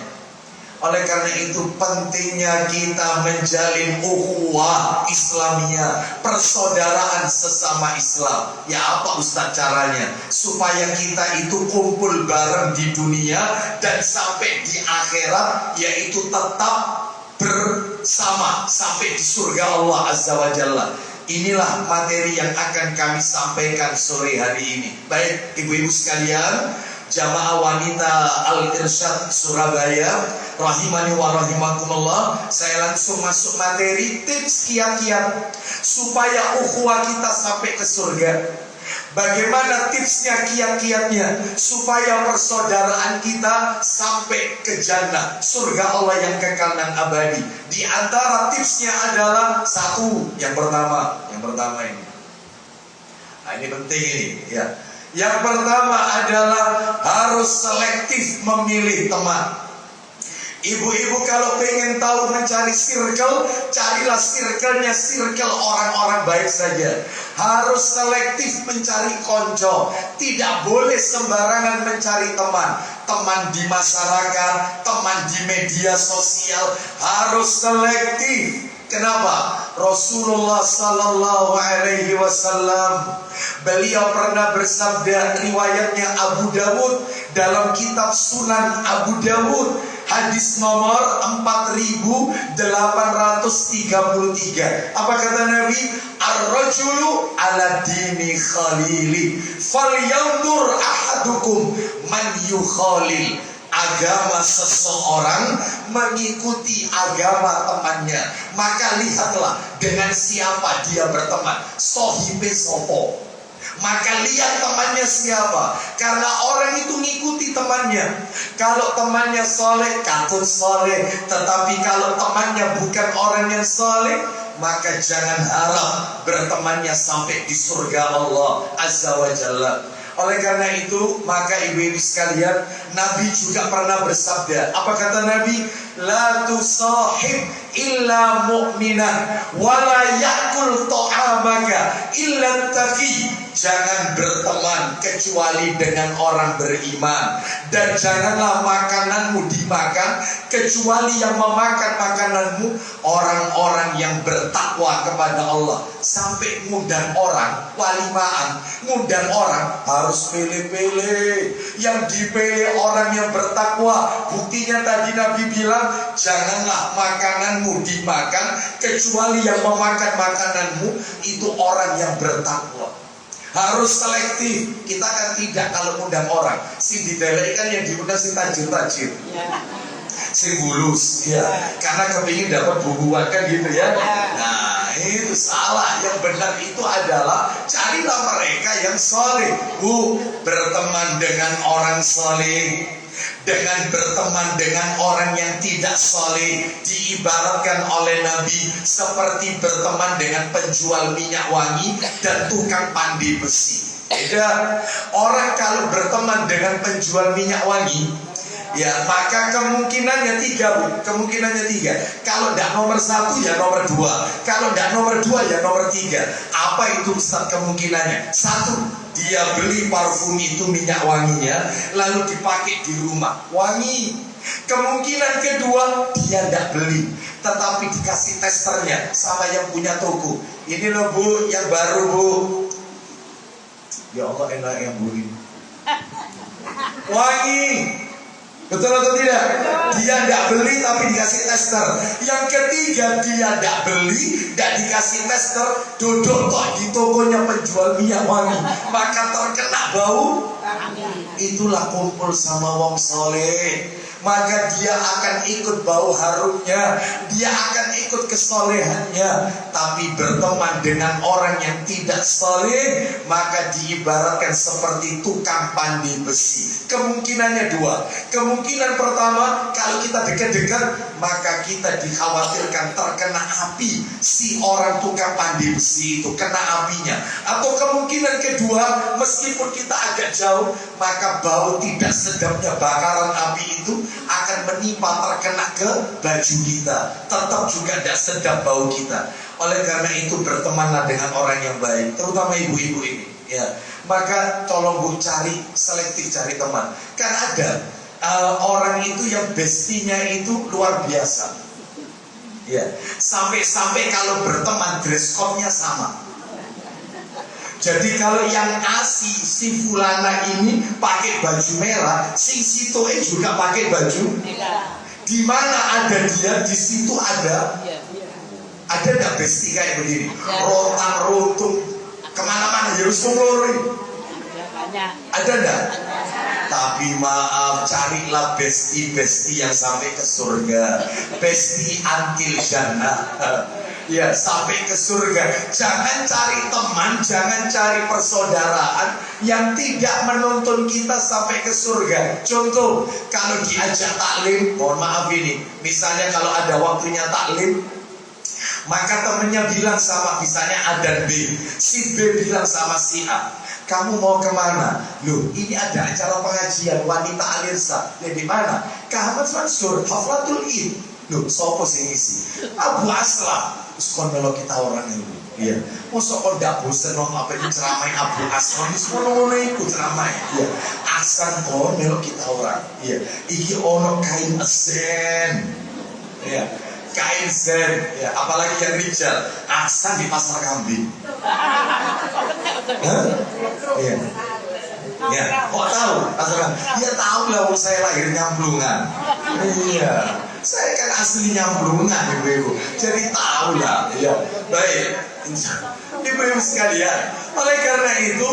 Oleh karena itu pentingnya kita menjalin ukhuwah Islamiyah, persaudaraan sesama Islam. Ya apa Ustaz caranya? Supaya kita itu kumpul bareng di dunia dan sampai di akhirat, yaitu tetap bersama sampai di surga Allah Azza wa Jalla. Inilah materi yang akan kami sampaikan sore hari ini. Baik ibu-ibu sekalian, jamaah wanita Al-Irsyad Surabaya, rahimani wa rahimakumullah, saya langsung masuk materi tips kiat-kiat supaya ukhuwah kita sampai ke surga. Bagaimana tipsnya, kiat-kiatnya supaya persaudaraan kita sampai ke jannah, surga Allah yang kekal dan abadi. Di antara tipsnya adalah satu, yang pertama ini. Nah, ini penting ini, ya. Yang pertama adalah harus selektif memilih teman. Ibu-ibu kalau pengen tahu mencari circle, carilah circle orang-orang baik saja. Harus selektif mencari konco. Tidak boleh sembarangan mencari teman. Teman di masyarakat, teman di media sosial, harus selektif. Kenapa? Rasulullah Sallallahu Alaihi Wasallam, beliau pernah bersabda, riwayatnya Abu Dawud dalam kitab Sunan Abu Dawud, hadis nomor 4833. Apa kata Nabi? Ar-rajulu ala dini khalili, falyandur ahadukum man yukhalil. Agama seseorang mengikuti agama temannya, maka lihatlah dengan siapa dia berteman. Sohibe sopo, maka lihat temannya siapa, karena orang itu ngikuti temannya. Kalau temannya soleh, katut soleh. Tetapi kalau temannya bukan orang yang soleh, maka jangan harap bertemannya sampai di surga Allah Azza wa Jalla. Oleh karena itu, maka ibu-ibu sekalian, Nabi juga pernah bersabda. Apa kata Nabi? La tusahib illa mu'minah wala yakul ta'amaka illa taqi. Jangan berteman kecuali dengan orang beriman, dan janganlah makananmu dimakan kecuali yang memakan makananmu orang-orang yang bertakwa kepada Allah. Sampai ngundang orang walimaan, ngundang orang harus pilih-pilih. Yang dipilih orang yang bertakwa. Buktinya tadi Nabi bilang, janganlah makananmu dimakan kecuali yang memakan makananmu itu orang yang bertakwa. Harus selektif. Kita kan tidak kalau undang orang. Si didelek kan yang diundang si tajir-tajir, si bulus, ya. Karena kepingin dapat bubuan kan gitu ya. Nah itu salah. Yang benar itu adalah carilah mereka yang soleh. Bu, berteman dengan orang soleh, dengan berteman dengan orang yang tidak soleh, diibaratkan oleh Nabi seperti berteman dengan penjual minyak wangi dan tukang pandai besi. Beda. Orang kalau berteman dengan penjual minyak wangi, ya maka kemungkinannya tiga, Bu. Kemungkinannya tiga. Kalau tidak nomor satu ya nomor dua. Kalau tidak nomor dua ya nomor tiga. Apa itu Ustaz kemungkinannya? Satu, dia beli parfum itu minyak wanginya lalu dipakai di rumah, wangi. Kemungkinan kedua, dia tidak beli tetapi dikasih testernya sama yang punya toko. Ini loh Bu, yang baru Bu. Ya Allah, enak yang beli wangi. Betul atau tidak? Dia tidak beli tapi dikasih tester. Yang ketiga, dia tidak beli, tidak dikasih tester, duduk toh di tokonya penjual minyak wangi, maka terkena bau. Itulah kumpul sama wong soleh, maka dia akan ikut bau harumnya, dia akan ikut kesolehannya. Tapi berteman dengan orang yang tidak soleh, maka diibaratkan seperti tukang pandai besi. Kemungkinannya dua. Kemungkinan pertama, kalau kita dekat-dekat, maka kita dikhawatirkan terkena api. Si orang tukang pandai besi itu kena apinya. Atau kemungkinan kedua, meskipun kita agak jauh, maka bau tidak sedapnya bakaran api itu akan menimpa, terkena ke baju kita, tetap juga tidak sedap bau kita. Oleh karena itu bertemanlah dengan orang yang baik, terutama ibu-ibu ini, ya. Maka tolong Bu, cari selektif, cari teman. Kan ada orang itu yang bestinya itu luar biasa, ya. Sampai-sampai kalau berteman dress code-nya sama. Jadi kalau yang si fulana ini pakai baju merah, si sitoe juga pakai baju merah. Di mana ada dia, di situ ada. Ada nggak besti kayak begini? Rontang rontong kemana-mana harus nguluri. Ada nggak? Tapi maaf, carilah besti-besti yang sampai ke surga, besti antil jannah. Ya, sampai ke surga. Jangan cari teman, jangan cari persaudaraan yang tidak menuntun kita sampai ke surga. Contoh, kalau diajak taklim, mohon maaf ini, misalnya kalau ada waktunya taklim, maka temennya bilang sama, misalnya A dan B, si B bilang sama si A, kamu mau kemana? Loh, ini ada acara pengajian wanita Al-Irsyad. Ya di mana? Ahmad Mansur, Haflatul Id. Loh, sopo sing isi? Abu Aslam. Terus kon melo kita orang itu. Iya. Mosok kon ndak bosen nang apa iki ceramah Abu Aslam wis ngono iku ceramah. Iya. Asal kon melo kita orang. Iya. Iki ono kain esen. Iya. Kain zen. Ya, apalagi yang rijal. Asal di pasar kambing. Hah? Iya. Ya, kok tahu? Pasar dia tahu lah, saya lahir Nyamplungan. Iya. Saya kan asli Nyamplungan, ibu-ibu. Jadi tahu lah. Ya. Baik. Ibu-ibu sekalian, oleh karena itu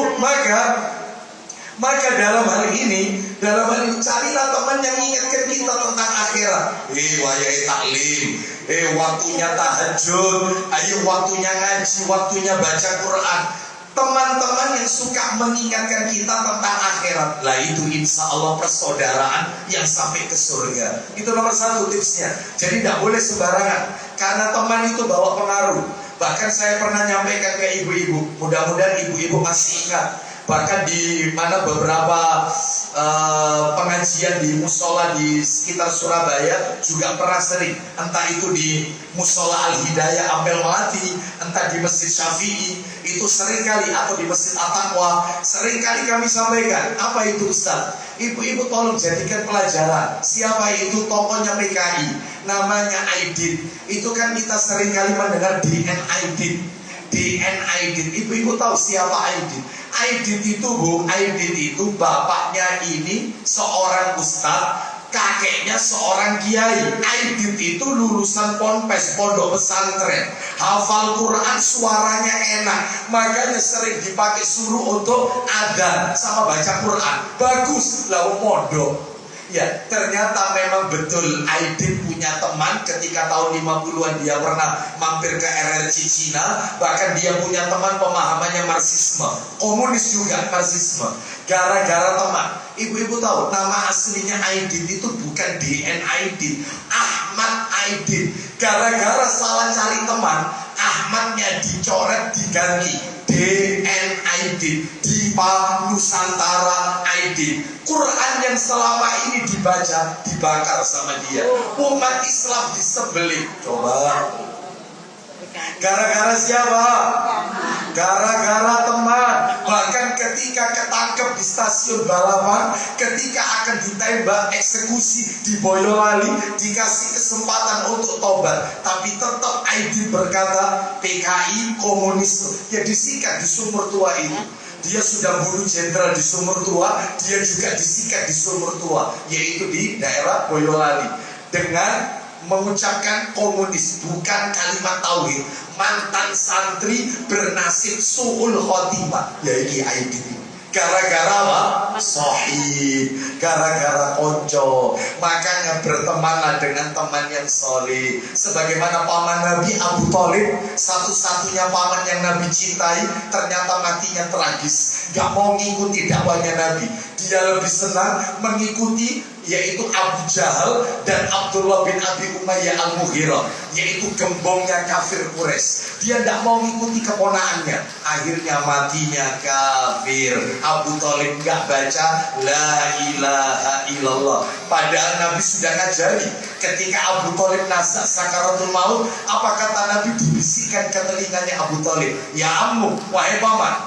maka dalam hal ini carilah teman yang ingatkan kita tentang akhirat. Wayai taklim, waktunya tahajud, ayo waktunya ngaji, waktunya baca Quran. Teman-teman yang suka mengingatkan kita tentang akhirat, lah itu insya Allah persaudaraan yang sampai ke surga. Itu nomor satu tipsnya. Jadi tidak boleh sembarangan, karena teman itu bawa pengaruh. Bahkan saya pernah nyampaikan ke ibu-ibu, mudah-mudahan ibu-ibu masih ingat. Bahkan di mana beberapa pengajian di musola di sekitar Surabaya juga pernah sering, entah itu di musola Al-Hidayah Ampel Melati, entah di Masjid Syafi'i, itu sering kali, atau di Masjid At-Taqwa, sering kali kami sampaikan. Apa itu Ustaz? Ibu-ibu tolong jadikan pelajaran. Siapa itu tokohnya PKI? Namanya Aidit. Itu kan kita sering kali mendengar DN Aidit. DN Aidit. Ibu-ibu tahu siapa Aidit? Aidit itu Bu, Aidit itu bapaknya ini seorang ustadz, kakeknya seorang kiai. Aidit itu lulusan ponpes, pondok pesantren, hafal Quran, suaranya enak, makanya sering dipakai suruh untuk adzan sama baca Quran. Bagus lah pondok. Ya, ternyata memang betul Aidin punya teman ketika tahun 50-an dia pernah mampir ke RRC Cina. Bahkan dia punya teman pemahamannya Marxisme, komunis juga Marxisme. Gara-gara teman, ibu-ibu tahu nama aslinya Aidin itu bukan DN Aidin, Ahmad Aidin. Gara-gara salah cari teman, Ahmadnya dicoret diganti DN Aidin, Dipa Nusantara Aidin. Quran yang selama ini dibaca dibakar sama dia. Umat Islam disembelih. Coba. Gara-gara siapa? Gara-gara teman. Bahkan ketika ketangkep di stasiun balapan, ketika akan ditembak eksekusi di Boyolali, dikasih kesempatan untuk tobat, tapi tetap Aidin berkata PKI komunis. Ya disikat di Sumur Tua itu. Dia sudah bunuh jenderal di Sumur Tua, dia juga disikat di Sumur Tua, yaitu di daerah Boyolali, dengan mengucapkan komunis, bukan kalimat tauhid. Mantan santri bernasib su'ul khotimah, yaitu Aidin. Gara-gara apa? Sohib, gara-gara konco. Makanya bertemanlah dengan teman yang soleh. Sebagaimana paman Nabi Abu Thalib, satu-satunya paman yang Nabi cintai, ternyata matinya tragis. Gak mau ngikuti dakwahnya Nabi. Dia lebih senang mengikuti yaitu Abu Jahal dan Abdullah bin Abi Umayyah Al-Mughirah, yaitu gembongnya kafir Quraisy. Dia tidak mau mengikuti keponakannya. Akhirnya matinya kafir. Abu Thalib nggak baca La ilaha illallah. Padahal Nabi sudah ngajari. Ketika Abu Thalib nazak sakaratul maut, apa kata Nabi? Dibisikkan ke telinganya Abu Thalib, ya ammu, wahai paman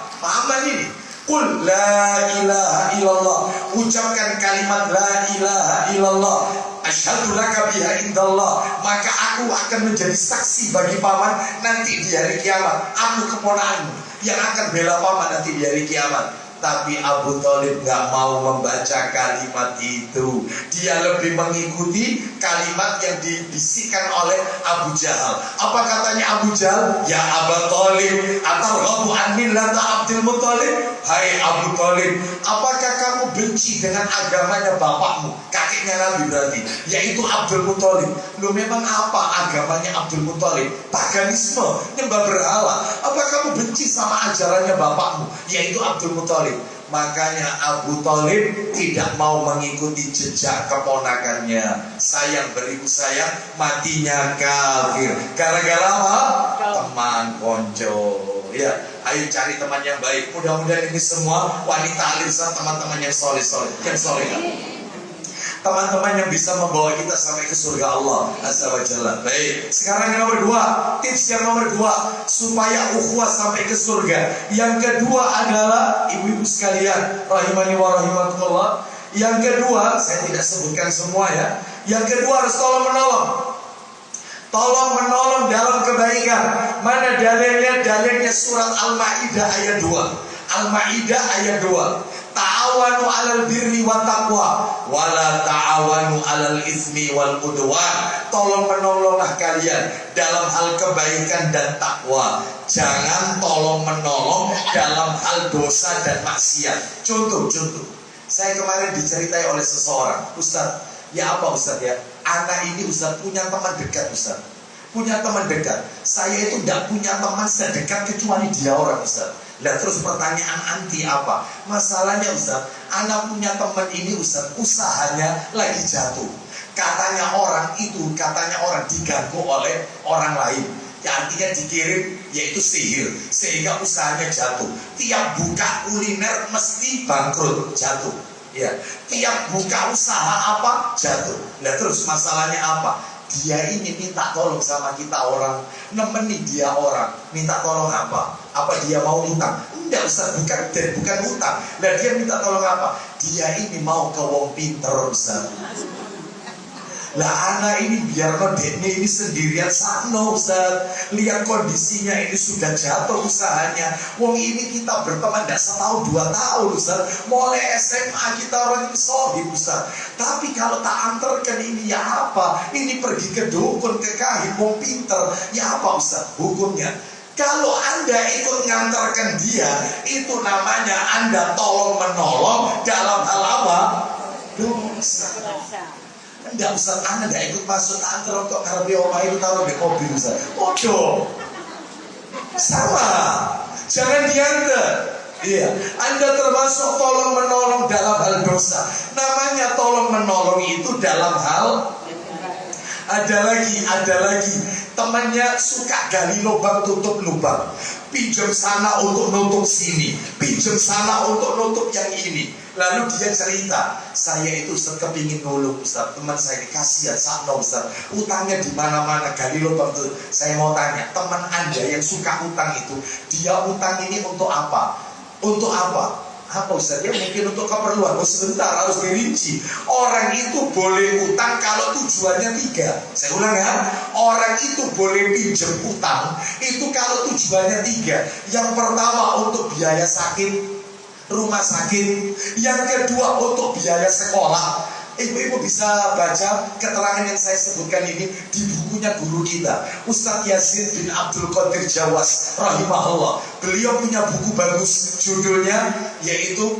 ini, Qul la ilaha illallah. Ucapkan kalimat la ilaha illallah. Asyhadu laka biha indallah. Maka aku akan menjadi saksi bagi paman nanti di hari kiamat. Aku keponakanmu yang akan bela paman nanti di hari kiamat. Tapi Abu Thalib gak mau membaca kalimat itu. Dia lebih mengikuti kalimat yang dibisikkan oleh Abu Jahal. Apa katanya Abu Jahal? Ya Abu Thalib, atarghabu an millata Abdul Muthalib. Hai Abu Thalib, apakah kamu benci dengan agamanya bapakmu? Kakeknya Nabi berarti, yaitu Abdul Muthalib. Lu memang apa agamanya Abdul Muthalib? Paganisme, nyembah berhala. Apa kamu benci sama ajarannya bapakmu, yaitu Abdul Muthalib? Makanya Abu Thalib tidak mau mengikuti jejak keponakannya. Sayang beribu sayang, matinya kafir. Gara-gara apa? Teman konco. Ya, ayo cari teman yang baik. Mudah-mudahan ini semua wanita alisan, teman-teman yang soleh-soleh, yang soleh. Teman-teman yang bisa membawa kita sampai ke surga Allah Azza wa Jalla. Baik, sekarang yang nomor 2, tips yang nomor 2 supaya ukhuwah sampai ke surga. Yang kedua adalah ibu-ibu sekalian, rahimani wa rahimakumullah. Yang kedua, saya tidak sebutkan semua ya. Yang kedua harus tolong menolong. Tolong menolong dalam kebaikan. Mana dalilnya? Dalilnya surat Al-Maidah ayat 2. Al-Maidah ayat 2. Ta'awanu 'alal birri wat taqwa wala ta'awanu 'alal itsmi wal udwan. Tolong menolonglah kalian dalam hal kebaikan dan takwa. Jangan tolong menolong dalam hal dosa dan maksiat. Contoh. Saya kemarin diceritai oleh seseorang, Ustaz, ya apa Ustaz ya? Anak ini Ustaz punya teman dekat Ustaz. Punya teman dekat. Saya itu tidak punya teman sedekat kecuali dia orang Ustaz. Nah terus pertanyaan anti apa? Masalahnya Ustaz, anak punya teman ini Ustaz, usahanya lagi jatuh. Katanya orang diganggu oleh orang lain. Ya, artinya dikirim yaitu sihir, sehingga usahanya jatuh. Tiap buka kuliner mesti bangkrut, jatuh. Ya, tiap buka usaha apa jatuh. Nah terus masalahnya apa? Dia ini minta tolong sama kita orang, nemeni dia orang, minta tolong apa? Apa dia mau utang? Enggak Ustaz, bukan utang. Nah dia minta tolong apa? Dia ini mau ke wong pinter Ustaz. Lah anak ini biar kodeknya ini sendirian sakno Ustaz. Lihat kondisinya ini sudah jatuh usahanya. Wong ini kita berteman tidak 1 tahun 2 tahun Ustaz. Mulai SMA kita orang ini sohib Ustaz. Tapi kalau tak antarkan ini ya apa? Ini pergi ke dukun, ke kahin, wong pinter. Ya apa Ustaz hukumnya? Kalau Anda ikut ngantarkan dia, itu namanya Anda tolong menolong dalam hal apa? dosa. Enggak Ustaz, Anda enggak ikut masuk antar untuk karbi omah itu taruh di kopi Ustaz. Bodoh. Sama. Jangan diantar. Iya, Anda termasuk tolong menolong dalam hal dosa. Namanya tolong menolong itu dalam hal ada lagi temannya suka gali lubang tutup lubang, pinjam sana untuk nutup sini, pinjam sana untuk nutup yang ini. Lalu dia cerita, saya itu Ustaz kepingin nolong Ustaz, teman saya kasihan sakno Ustaz, utangnya di mana-mana, gali lubang tuh. Saya mau tanya, teman Anda yang suka utang itu, dia utang ini untuk apa? Untuk apa? Apa Ustaz? Ya mungkin untuk keperluan. Oh sebentar, harus dirinci. Orang itu boleh utang kalau tujuannya 3. Saya ulang ya. Orang itu boleh pinjam utang itu kalau tujuannya 3. Yang pertama untuk biaya sakit, rumah sakit. Yang kedua untuk biaya sekolah. Ibu-ibu bisa baca keterangan yang saya sebutkan ini di bukunya guru kita, Ustadz Yasin bin Abdul Qadir Jawas rahimahullah. Beliau punya buku bagus, judulnya yaitu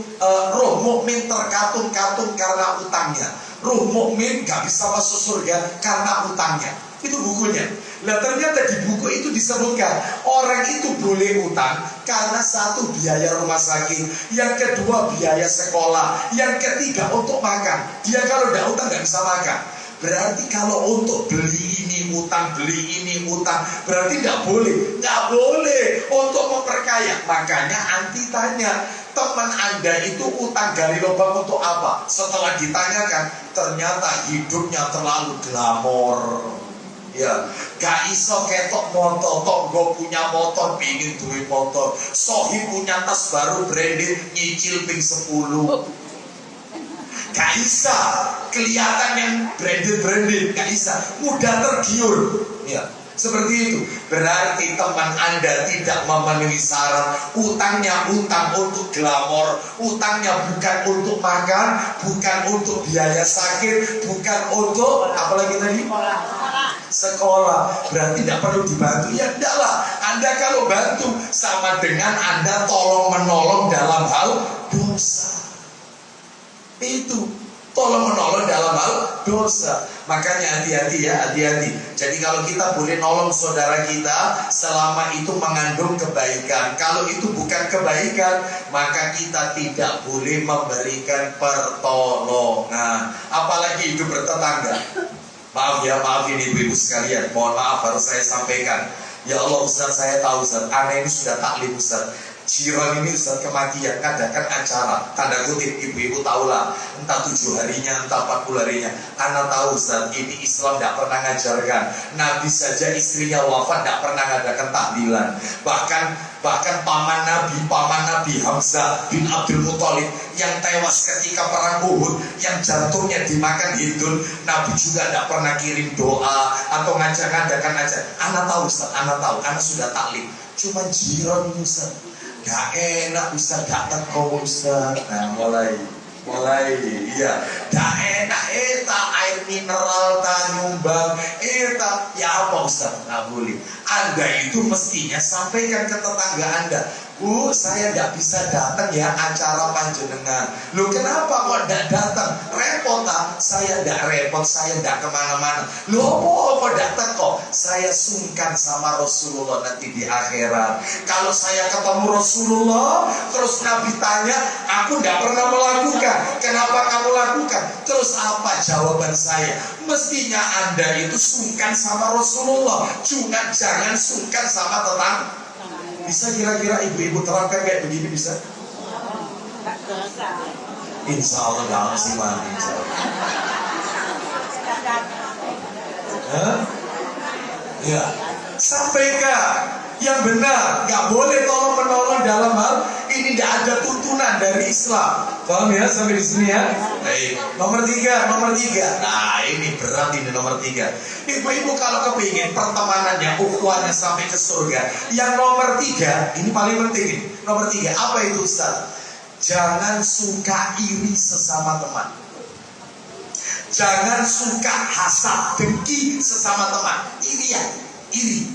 Ruh Mukmin terkatung-katung karena utangnya. Ruh mukmin gak bisa masuk surga karena utangnya. Itu bukunya. Nah ternyata di buku itu disebutkan orang itu boleh utang karena satu biaya rumah sakit, yang kedua biaya sekolah, yang ketiga untuk makan. Dia kalau tidak utang nggak bisa makan. Berarti kalau untuk beli ini utang, beli ini utang, berarti nggak boleh. Nggak boleh untuk memperkaya. Makanya anti tanya, teman Anda itu utang gali lubang untuk apa? Setelah ditanyakan, ternyata hidupnya terlalu glamor. Ya, gak iso ketok motor, tok gue punya motor, pingin duit motor. Sohi punya tas baru branded, nyicil ping 10. Gak bisa kelihatan yang branded, gak bisa. Mudah tergiur. Ya, seperti itu. Berarti teman Anda tidak memenuhi syarat. Utangnya utang untuk glamor, utangnya bukan untuk makan, bukan untuk biaya sakit, bukan untuk apalagi tadi? Sekolah. Berarti tidak perlu dibantu. Ya tidak lah. Anda kalau bantu sama dengan Anda tolong menolong dalam hal dosa. Itu tolong menolong dalam hal dosa. Makanya hati-hati ya, hati-hati. Jadi kalau kita boleh nolong saudara kita selama itu mengandung kebaikan. Kalau itu bukan kebaikan, maka kita tidak boleh memberikan pertolongan. Apalagi hidup bertetangga. Maaf ya, maaf ini ibu-ibu sekalian, mohon maaf harus saya sampaikan. Ya Allah Ustaz, saya tahu Ustaz, anak ini sudah taklim Ustaz. Jiran ini Ustaz kematian, ngadakan acara, tanda kutip, ibu-ibu tahulah, entah 7 harinya, entah 40 harinya. Anak tahu Ustaz, ini Islam tidak pernah ngajarkan. Nabi saja istrinya wafat tidak pernah ngadakan tahlilan. Bahkan paman Nabi Hamzah bin Abdul Muthalib yang tewas ketika perang Uhud, yang jantungnya dimakan hidun, Nabi juga tidak pernah kirim doa atau ngadakan ajar. Anak tahu Ustaz, anak sudah taklim. Cuma jiran Ustaz, gak enak Ustaz, gak teko Ustaz. Nah mulai iya, gak enak air mineral nyumbang ya apa Ustaz, gak boleh. Anda itu mestinya sampaikan ke tetangga Anda, Bu, saya tidak bisa datang ya acara panjenengan. Loh kenapa kok tidak datang? Repot tak? Saya tidak repot, saya tidak kemana-mana. Loh kok datang kok? Saya sungkan sama Rasulullah nanti di akhirat. Kalau saya ketemu Rasulullah, terus Nabi tanya, aku tidak pernah melakukan. Kenapa kamu lakukan? Terus apa jawaban saya? Mestinya Anda itu sungkan sama Rasulullah, jangan sungkan sama tetangga. Bisa kira-kira ibu-ibu terangkan kayak begini bisa? Insya Allah gak maksimal. Ya, sampaikan yang benar. Gak boleh tolong menolong dalam hal ini, tidak ada tuntunan dari Islam. Paham ya sampai di sini ya? Baik. Nomor 3. Nah ini berat ini nomor 3. Ibu-ibu kalau kepingin pertemanannya, ukhuwahnya sampai ke surga, yang nomor 3 ini paling penting. Nomor 3 apa itu Ustaz? Jangan suka iri sesama teman. Jangan suka hasad, dengki sesama teman. Iri.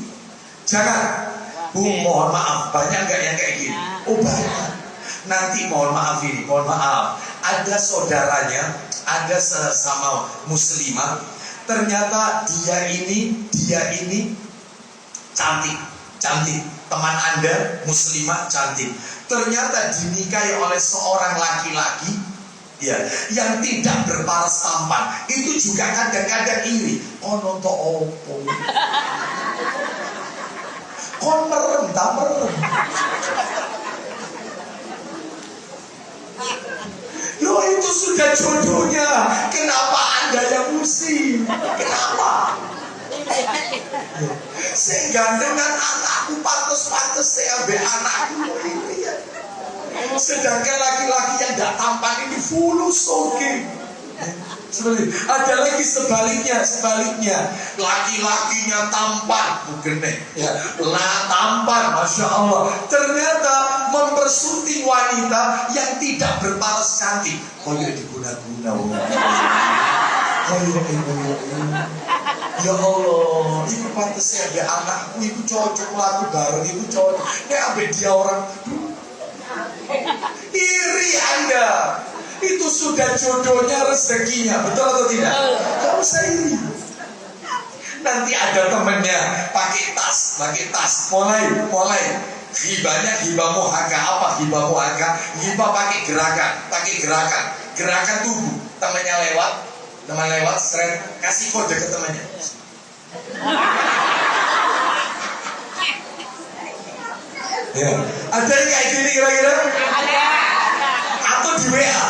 Jangan. Bu, mohon maaf, banyak nggak yang kayak gini? Oh banyak. Nanti mohon maaf, ada saudaranya ada sesama muslimah, ternyata dia ini cantik. Teman Anda muslimah cantik, ternyata dinikahi oleh seorang laki-laki ya yang tidak berparas tampan. Itu juga kadang-kadang iri. Ono to opo? Kon merem. Loh, itu sudah jodohnya. Kenapa Anda yang musim? Kenapa? Saya gantengan anakku, pantas saya ambil anakku ini ya. Sedangkan laki-laki yang tidak tampan ini fulus oke. Ada lagi sebaliknya, laki-lakinya tampan, bukan ya, tampan, masya Allah. Ternyata mempersunting wanita yang tidak berparas cantik. Koyok diguna-guna. Ya Allah, itu pantasnya ada anakku, itu cocok laku bareng, itu cocok. Ambil dia orang iri Anda. Itu sudah jodohnya, rezekinya, betul atau tidak? Gak usah iri. Nanti ada temennya pakai tas, mulai. Hibah muhaka apa? Hibah muhaka, hibah pakai gerakan tubuh. Teman lewat, seret, kasih kode ke temannya. Ya, ada yang kayak gini kira-kira? Atau di WA?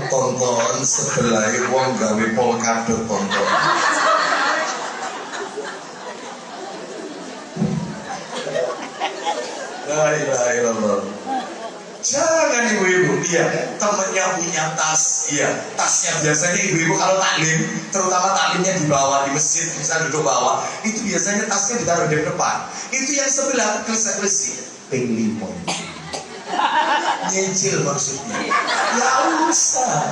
Tonton sebelah wong gawe polkadot tonton. La ilaha illallah. Jangan ibu-ibu, iya, temennya punya tas, iya, tasnya biasanya ibu-ibu kalau taklim, terutama taklimnya di bawah di masjid, misalnya duduk bawah, itu biasanya tasnya ditaruh di depan. Itu yang sebelah klise-klise, ping limon. Nyicil maksudnya. Ya usah.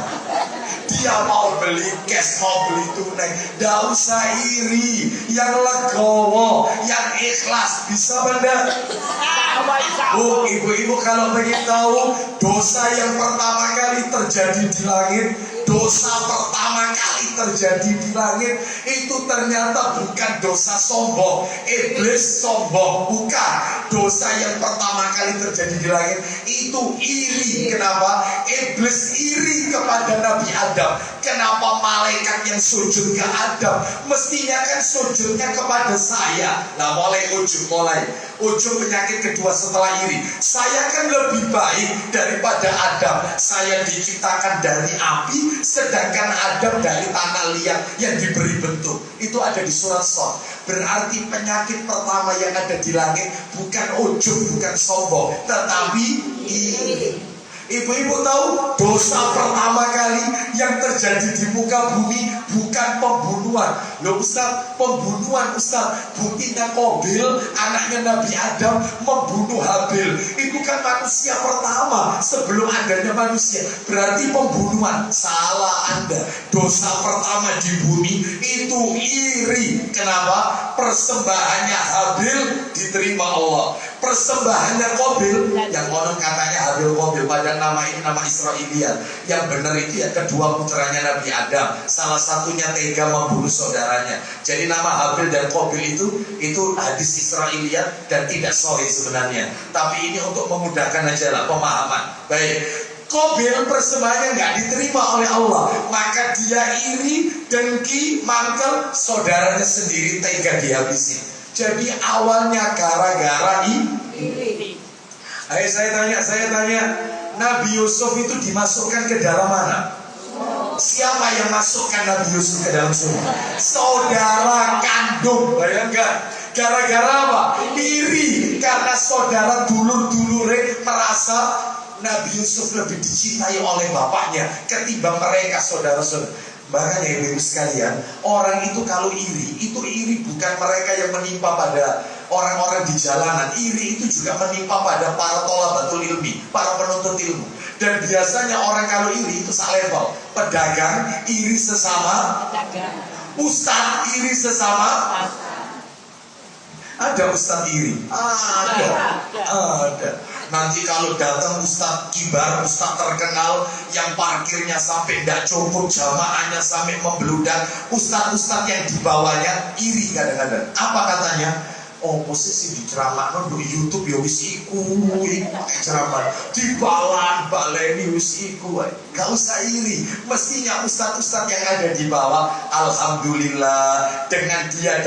Dia mau beli cash, mau beli tunai, gak usah iri. Yang legowo, yang ikhlas, bisa benar. Bu, ibu-ibu kalau pengen tahu dosa yang pertama kali terjadi di langit, itu ternyata bukan dosa sombong, iblis sombong, bukan. Dosa yang pertama kali terjadi di langit itu iri. Kenapa? Iblis iri kepada Nabi Adam. Kenapa malaikat yang sujud ke Adam mestinya kan sujudnya kepada saya? Nah, mulai ujung penyakit kedua setelah iri. Saya kan lebih baik daripada Adam. Saya diciptakan dari api, sedangkan Adam dari tanah liat yang diberi bentuk. Itu ada di surat Shad. Berarti penyakit pertama yang ada di langit bukan ujub, bukan sombong, tetapi iri. Ibu-ibu tahu dosa pertama kali yang terjadi di muka bumi bukan pembunuhan. Loh Ustaz, pembunuhan Ustaz, buktinya Qabil anaknya Nabi Adam membunuh Habil. Itu kan manusia pertama sebelum adanya manusia. Berarti pembunuhan. Salah Anda. Dosa pertama di bumi itu iri. Kenapa? Persembahannya Habil diterima Allah. Persembahannya Qabil, yang konon katanya Habil Qabil, padahal nama ini nama Israiliyat. Yang benar itu ya kedua putranya Nabi Adam. Salah satunya tega membunuh saudaranya. Jadi nama Habil dan Qabil itu hadis Israiliyat dan tidak sahih sebenarnya. Tapi ini untuk memudahkan aja lah pemahaman. Baik. Qabil persembahannya nggak diterima oleh Allah, maka dia iri, dengki, mangkel, saudaranya sendiri tega dihabisi. Jadi awalnya gara-gara ini. Ayo saya tanya, Nabi Yusuf itu dimasukkan ke dalam mana? Siapa yang masukkan Nabi Yusuf ke dalam sumur? Saudara kandung, bayangkan. Gara-gara apa? Iri, karena saudara dulur-dulure merasa Nabi Yusuf lebih dicintai oleh bapaknya ketimbang mereka saudara-saudara. Makanya ibu-ibu sekalian, orang itu kalau iri, itu iri bukan mereka yang menimpa pada orang-orang di jalanan. Iri itu juga menimpa pada para thalabatul ilmi, para penuntut ilmu. Dan biasanya orang kalau iri itu level. Pedagang iri sesama, ustaz iri sesama. Ada Ustadz iri? Ada. Nanti kalau datang Ustadz kibar, Ustadz terkenal yang parkirnya sampai tidak cukup, jamaahnya sampai membludak, Ustadz yang di bawahnya iri kadang-kadang. Apa katanya? Oh, posisi di ceramah di YouTube ya wis iku pakai ceramah di baleni wis iku. Gak usah iri. Mestinya ustadz yang ada di bawah, alhamdulillah dengan dia